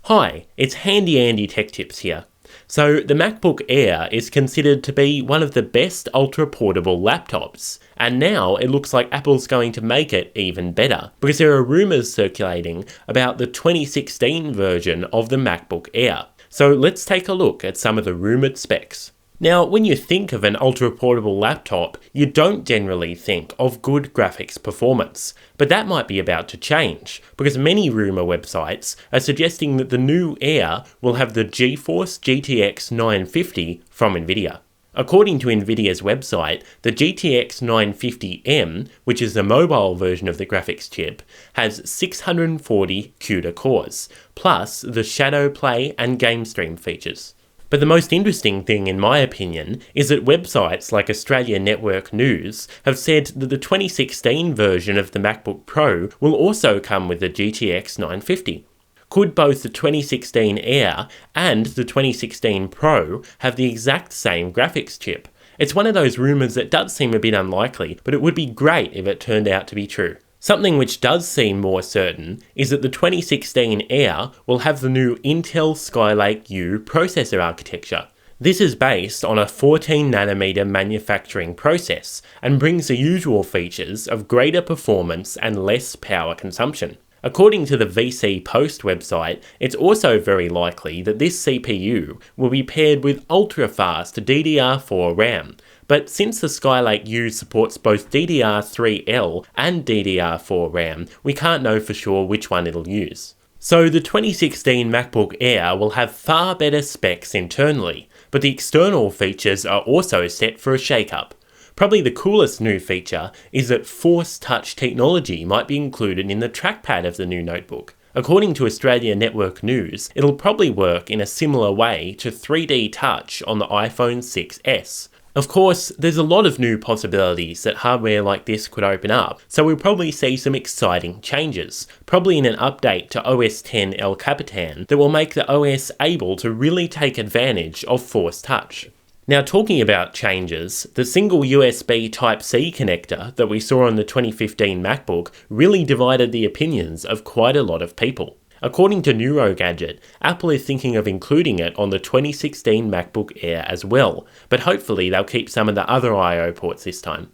Hi, it's HandyAndy Tech Tips here. So the MacBook Air is considered to be one of the best ultra-portable laptops, and now it looks like Apple's going to make it even better, because there are rumours circulating about the 2016 version of the MacBook Air. So let's take a look at some of the rumoured specs. Now, when you think of an ultra-portable laptop, you don't generally think of good graphics performance, but that might be about to change, because many rumour websites are suggesting that the new Air will have the GeForce GTX 950 from Nvidia. According to Nvidia's website, the GTX 950M, which is the mobile version of the graphics chip, has 640 CUDA cores, plus the shadow play and game stream features. But the most interesting thing, in my opinion, is that websites like Australia Network News have said that the 2016 version of the MacBook Pro will also come with the GTX 950. Could both the 2016 Air and the 2016 Pro have the exact same graphics chip? It's one of those rumours that does seem a bit unlikely, but it would be great if it turned out to be true. Something which does seem more certain is that the 2016 Air will have the new Intel Skylake-U processor architecture. This is based on a 14nm manufacturing process and brings the usual features of greater performance and less power consumption. According to the VC Post website, it's also very likely that this CPU will be paired with ultra-fast DDR4 RAM, but since the Skylake-U supports both DDR3L and DDR4 RAM, we can't know for sure which one it'll use. So the 2016 MacBook Air will have far better specs internally, but the external features are also set for a shake-up. Probably the coolest new feature is that Force Touch technology might be included in the trackpad of the new notebook. According to Australia Network News, it'll probably work in a similar way to 3D Touch on the iPhone 6s. Of course, there's a lot of new possibilities that hardware like this could open up, so we'll probably see some exciting changes, probably in an update to OS X El Capitan that will make the OS able to really take advantage of Force Touch. Now, talking about changes, the single USB Type-C connector that we saw on the 2015 MacBook really divided the opinions of quite a lot of people. According to NeuroGadget, Apple is thinking of including it on the 2016 MacBook Air as well, but hopefully they'll keep some of the other I/O ports this time.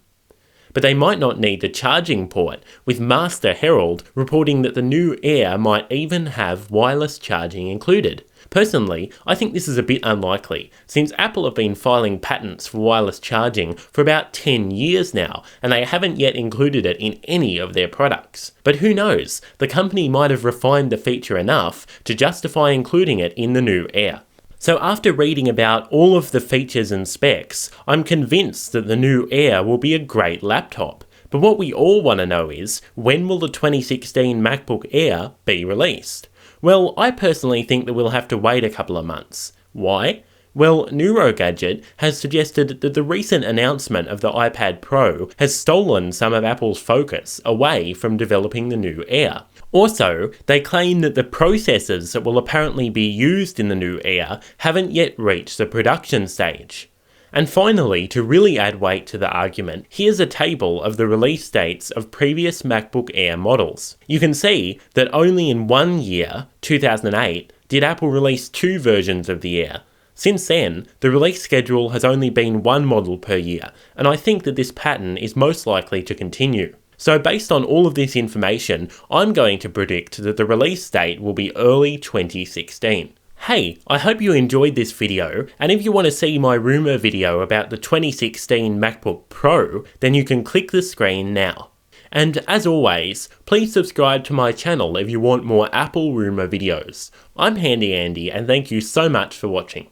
But they might not need the charging port, with Master Herald reporting that the new Air might even have wireless charging included. Personally, I think this is a bit unlikely, since Apple have been filing patents for wireless charging for about 10 years now, and they haven't yet included it in any of their products. But who knows, the company might have refined the feature enough to justify including it in the new Air. So after reading about all of the features and specs, I'm convinced that the new Air will be a great laptop. But what we all want to know is, when will the 2016 MacBook Air be released? Well, I personally think that we'll have to wait a couple of months. Why? Well, NeuroGadget has suggested that the recent announcement of the iPad Pro has stolen some of Apple's focus away from developing the new Air. Also, they claim that the processors that will apparently be used in the new Air haven't yet reached the production stage. And finally, to really add weight to the argument, here's a table of the release dates of previous MacBook Air models. You can see that only in one year, 2008, did Apple release two versions of the Air. Since then, the release schedule has only been one model per year, and I think that this pattern is most likely to continue. So based on all of this information, I'm going to predict that the release date will be early 2016. Hey, I hope you enjoyed this video, and if you want to see my rumour video about the 2016 MacBook Pro, then you can click the screen now. And as always, please subscribe to my channel if you want more Apple rumour videos. I'm HandyAndy, and thank you so much for watching.